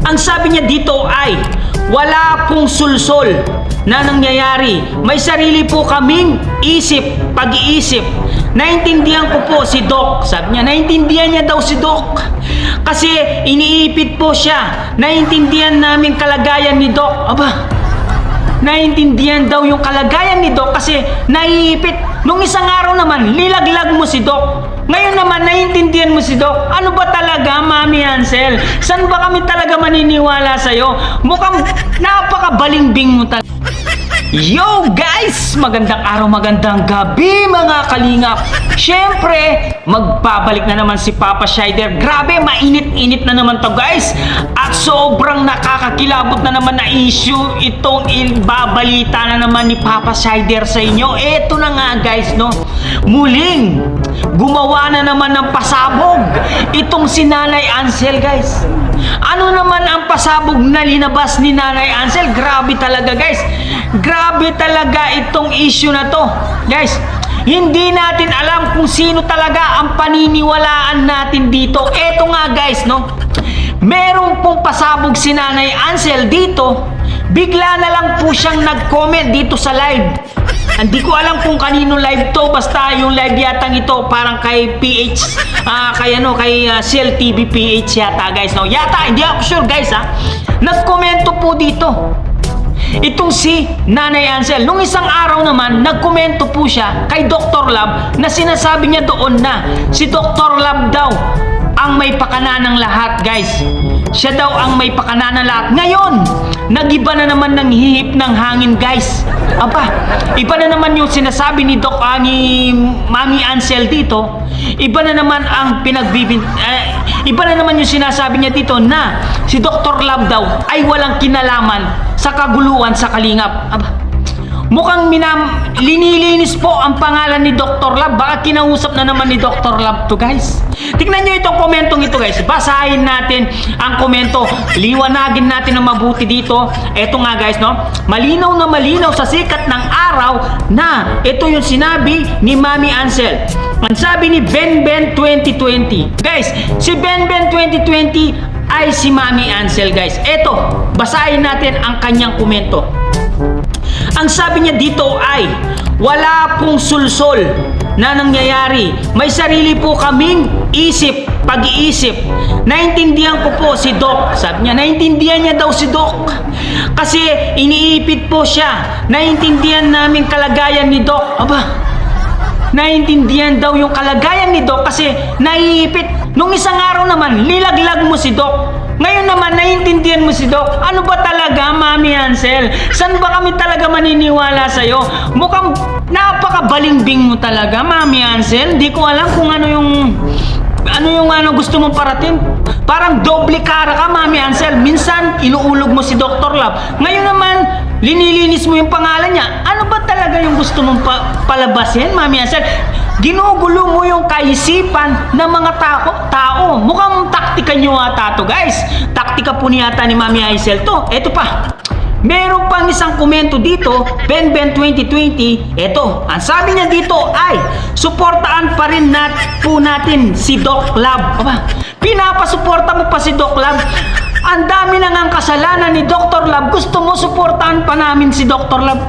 Ang sabi niya dito ay, wala pong sulsol na nangyayari. May sarili po kaming isip, pag-iisip. Naintindihan ko po si Doc. Sabi niya, naintindihan niya daw si Doc. Kasi iniipit po siya. Naintindihan namin kalagayan ni Doc. Aba, naintindihan daw yung kalagayan ni Doc kasi naiipit. Nung isang araw naman, lilaglag mo si Doc. Ngayon naman, naiintindihan mo si Doc. Ano ba talaga, Mami Hansel? Saan ba kami talaga maniniwala sa'yo? Mukhang napakabalimbing mo talaga. Yo guys! Magandang araw, magandang gabi mga kalingap. Siyempre, magbabalik na naman si Papa Shider. Grabe, mainit-init na naman to guys. At sobrang nakakakilabot na naman na issue itong ibabalita na naman ni Papa Shider sa inyo. Eto na nga guys, no? Muling, gumawa na naman ng pasabog itong si Nanay Ansel guys. Ano naman ang pasabog na linabas ni Nanay Ansel? Grabe talaga guys. Grabe talaga itong issue na to. Guys, hindi natin alam kung sino talaga ang paniniwalaan natin dito. Eto nga guys, no? Meron pong pasabog si Nanay Ansel dito. Bigla na lang po siyang nag-comment dito sa live. Hindi ko alam kung kanino live to, basta yung live yatang ito parang kay PH, kay Cell TV PH yata guys, no? Yata, hindi ako sure guys ha. Nagkomento po dito itong si Nanay Ansel. Nung isang araw naman, nagkomento po siya kay Dr. Love na sinasabi niya doon na si Dr. Love daw ang may pakana ng lahat guys. Siya daw ang may pakana ng lahat. Ngayon, nag-iba na naman ng hihip ng hangin guys. Aba, iba na naman yung sinasabi ni ni Mami Ansel dito. Iba na naman ang iba na naman yung sinasabi niya dito na si Dr. Love daw ay walang kinalaman sa kaguluhan sa kalingap. Aba, mukhang linilinis po ang pangalan ni Dr. Love. Baka kinausap na naman ni Dr. Love to guys. Tingnan nyo itong komentong ito guys. Basahin natin ang komento. Liwanagin natin ng mabuti dito. Ito nga guys, no? Malinaw na malinaw sa sikat ng araw na ito yung sinabi ni Mami Ansel. Ang sabi ni Ben 2020. Guys, si Ben 2020 ay si Mami Ansel guys. Ito, basahin natin ang kanyang komento. Ang sabi niya dito ay, wala pong sulsol na nangyayari. May sarili po kaming isip, pag-iisip. Naintindihan ko po si Doc. Sabi niya, naintindihan niya daw si Doc. Kasi iniipit po siya. Naintindihan namin kalagayan ni Doc. Aba, naintindihan daw yung kalagayan ni Doc kasi naiipit. Nung isang araw naman, lilaglag mo si Doc. Ngayon naman, naiintindihan mo si Doc. Ano ba talaga, Mami Hansel? Saan ba kami talaga maniniwala sa'yo? Mukhang napakabalimbing mo talaga, Mami Hansel. Hindi ko alam kung ano yung gusto mong parating. Parang doble cara ka, Mami Hansel. Minsan, inuulog mo si Dr. Love. Ngayon naman, linilinis mo yung pangalan niya. Ano ba talaga yung gusto mong palabasin, Mami Hansel? Ginugulo mo yung kaisipan ng mga tao. Mukhang taktika nyo ata to guys. Taktika po niyata ni Mami Hansel to. Eto pa. Meron pang isang komento dito, Ben 2020. Eto, ang sabi niya dito ay, suportaan pa rin po natin si Doc Love. Aba, pinapasuporta mo pa si Doc Love. Ang dami na ngang kasalanan ni Dr. Love. Gusto mo suportahan pa namin si Dr. Love?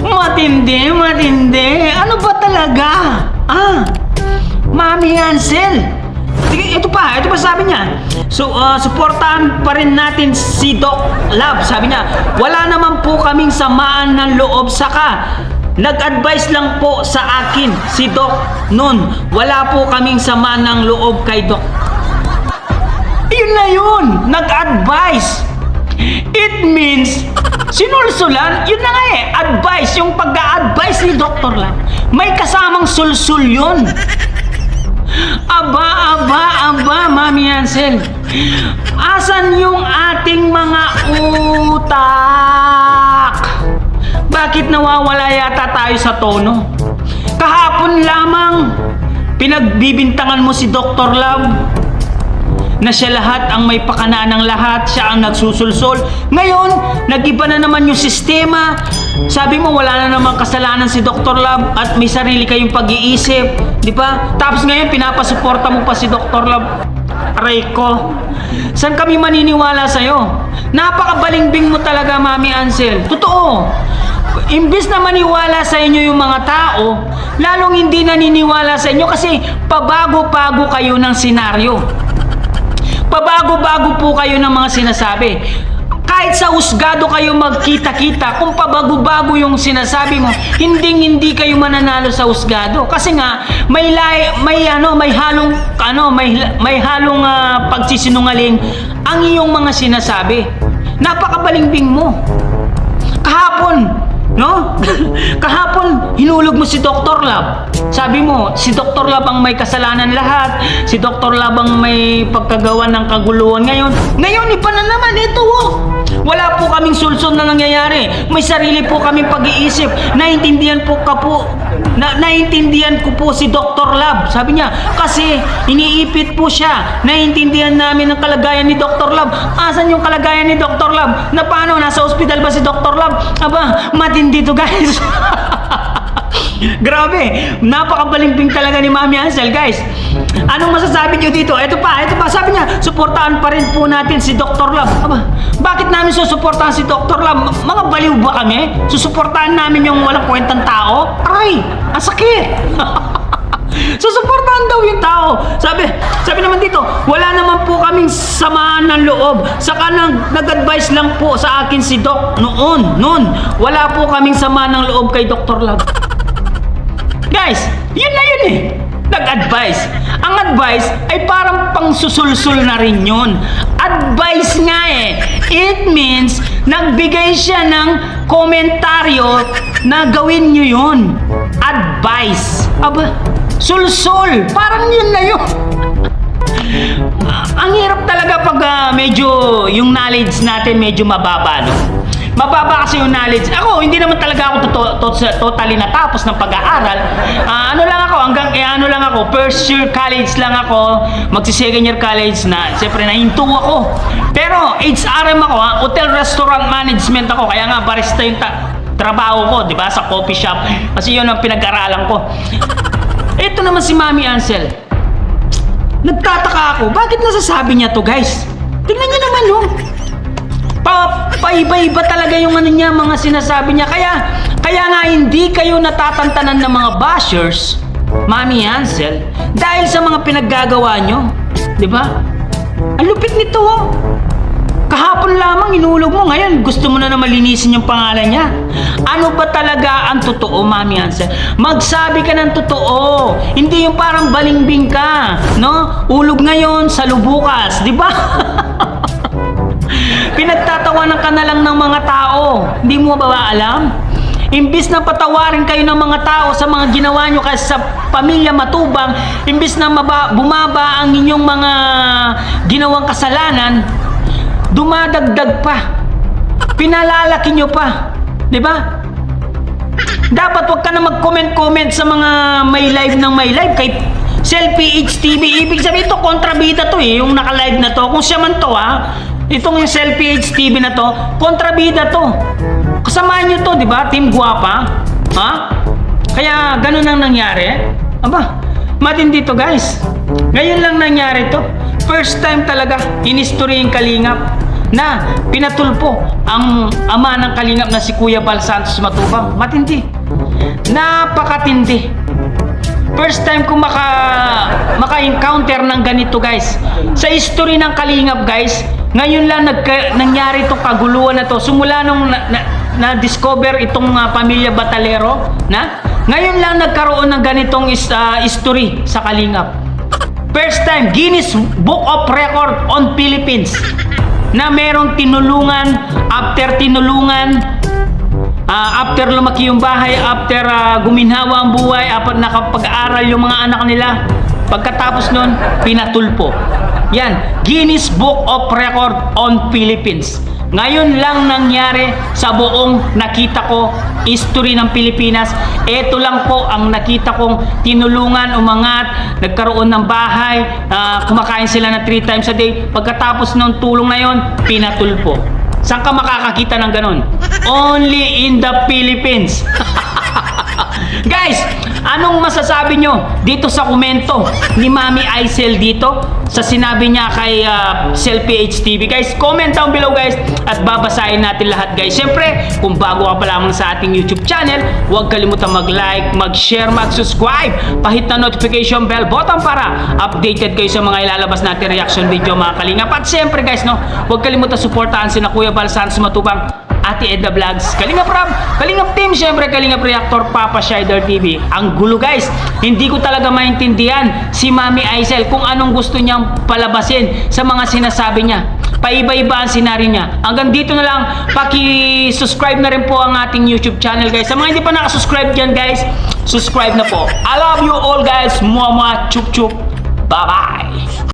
Matindi, matindi. Ano ba talaga? Mami Hansel. Ito pa sabi niya. So, suportahan pa rin natin si Doc Love. Sabi niya, wala naman po kaming samaan ng loob, saka nag-advise lang po sa akin si Doc noon. Wala po kaming samaan ng loob kay Doc. Yun na yun, nag-advise. It means, sinulsulan, yun na nga advice, yung pag-a-advise ni Dr. Love. May kasamang sulsul yun. Aba, Mami Hansel. Asan yung ating mga utak? Bakit nawawala yata tayo sa tono? Kahapon lamang, pinagbibintangan mo si Dr. Love na siya lahat ang may pakana ng lahat, siya ang nagsusulsol. Ngayon, nag-iba na naman yung sistema. Sabi mo, wala na namang kasalanan si Dr. Love at may sarili kayong pag-iisip. Di ba? Tapos ngayon, pinapasuporta mo pa si Dr. Love. Aray ko. Saan kami maniniwala sa'yo? Napakabalimbing mo talaga, Mami Ansel. Totoo. Imbis na maniwala sa inyo yung mga tao, lalong hindi naniniwala sa inyo kasi pabago-bago kayo ng senaryo. Pabago-bago po kayo ng mga sinasabi. Kahit sa husgado kayo magkita-kita, kung pabago-bago yung sinasabi mo, hindi kayo mananalo sa husgado. Kasi nga may halong pagsisinungaling ang iyong mga sinasabi. Napakabalimbing mo. Kahapon, hinulog mo si Dr. Lab. Sabi mo, si Dr. Lab ang may kasalanan lahat. Si Dr. Lab ang may pagkagawa ng kaguluhan ngayon, iba na naman. Ito, wala po kaming solusyon na nangyayari. May sarili po kaming pag-iisip. Naintindihan ko po si Dr. Lab. Sabi niya, kasi iniipit po siya. Naintindihan namin ang kalagayan ni Dr. Lab. Asan yung kalagayan ni Dr. Lab? Na paano? Nasa ospital ba si Dr. Lab? Aba, matindi to, guys. Grabe, napakabalimbing talaga ni Mami Ansel, guys. Anong masasabi niyo dito? Ito pa, sabi niya, suportahan pa rin po natin si Dr. Lab. Aba, bakit namin susuportahan si Dr. Lab? Mga baliw ba kami? Susuportahan namin yung walang kwentang tao? Aray, ang sakit. Susuportahan daw yung tao. Sabi naman dito, wala naman po kaming samaan ng loob. Saka nag-advise lang po sa akin si Doc noon. Wala po kaming samaan ng loob kay Dr. Lab. Guys, yun na yun eh. Nag-advise. Ang advice ay parang pang susulsul na rin yun. Advice nga eh. It means nagbigay siya ng komentaryo na gawin nyo yun. Advice. Aba, sulsul. Parang yun na yun. Ang hirap talaga pag medyo yung knowledge natin medyo mababa, no? Mababa kasi yung knowledge. Ako, hindi naman talaga ako totally natapos ng pag-aaral. Ano lang ako, first year college lang ako, magsi-second year college na, siyempre nahinto ako. Pero HRM ako, Hotel Restaurant Management ako, kaya nga barista yung trabaho ko, di ba, sa coffee shop. Kasi yun ang pinag-aralan ko. Ito naman si Mami Ansel. Nagtataka ako, bakit nasasabi niya to, guys? Tingnan niyo naman, no? Paiba-iba talaga yung mga sinasabi niya. Kaya nga hindi kayo natatantanan ng mga bashers, Mami Ansel, dahil sa mga pinaggagawa nyo. Di ba? Ang lupit nito, Kahapon lamang inulog mo, ngayon gusto mo na malinisin yung pangalan niya. Ano ba talaga ang totoo, Mami Ansel? Magsabi ka ng totoo. Hindi yung parang balingbing ka, no? Ulog ngayon, salubukas, di ba? Pinagtatawanan ka na lang ng mga tao. Hindi mo ba alam? Imbis na patawarin kayo ng mga tao sa mga ginawa nyo kasi sa pamilya Matubang, imbis na bumaba ang inyong mga ginawang kasalanan, dumadagdag pa. Pinalalaki nyo pa. Diba? Dapat wag ka na mag-comment sa mga may live kay Selfie HTV. Ibig sabihin ito, kontrabida to eh. Yung naka-live na to. Kung siya man to itong yung Selfie HTV na to, kontrabida to. Kasamahan nyo to, di ba? Team Guwapa. Kaya ganun ang nangyari. Aba, matindi to, guys. Ngayon lang nangyari to. First time talaga in history yung Kalingap na pinatulpo ang ama ng Kalingap na si Kuya Bal Santos Matubang. Matindi. Napakatindi. First time ko maka-encounter ng ganito, guys. Sa history ng Kalingap, guys, ngayon lang nangyari itong kaguluhan na to. Simula nung na-discover itong pamilya Batalero, ngayon lang nagkaroon ng ganitong history sa Kalingap. First time, Guinness Book of Record on Philippines, na merong tinulungan, after lumaki yung bahay, after guminhawa ang buhay, after nakapag-aral yung mga anak nila, pagkatapos nun, pinatulpo. Yan, Guinness Book of Record on Philippines. Ngayon lang nangyari sa buong nakita ko history ng Pilipinas. Ito lang po ang nakita kong tinulungan, umangat, nagkaroon ng bahay, kumakain sila na 3 times a day. Pagkatapos ng tulong na yon, pinatulpo. Saan ka makakakita ng ganon? Only in the Philippines. Guys, anong masasabi nyo dito sa komento ni Mami Aisel dito sa sinabi niya kay Selfie HTV? Guys, comment down below guys at babasahin natin lahat guys. Siyempre, kung bago ka pa lamang sa ating YouTube channel, huwag kalimutan mag-like, mag-share, mag-subscribe, pahit na notification bell button para updated kayo sa mga ilalabas natin reaction video mga kalingap. At siyempre guys, no, huwag kalimutan suportahan sina Kuya Bal Santos Matubang, Ate Edna Vlogs, Kalingap Rob, Kalingap Team, syempre Kalingap Reactor, Papa Shider TV. Ang gulo guys, hindi ko talaga maintindihan si Mami Aisel kung anong gusto niyang palabasin sa mga sinasabi niya. Paiba-iba ang senaryo niya. Hanggang dito na lang, paki-subscribe na rin po ang ating YouTube channel guys. Sa mga hindi pa nakasubscribe dyan guys, subscribe na po. I love you all guys. Mua mua, chup chup. Bye bye.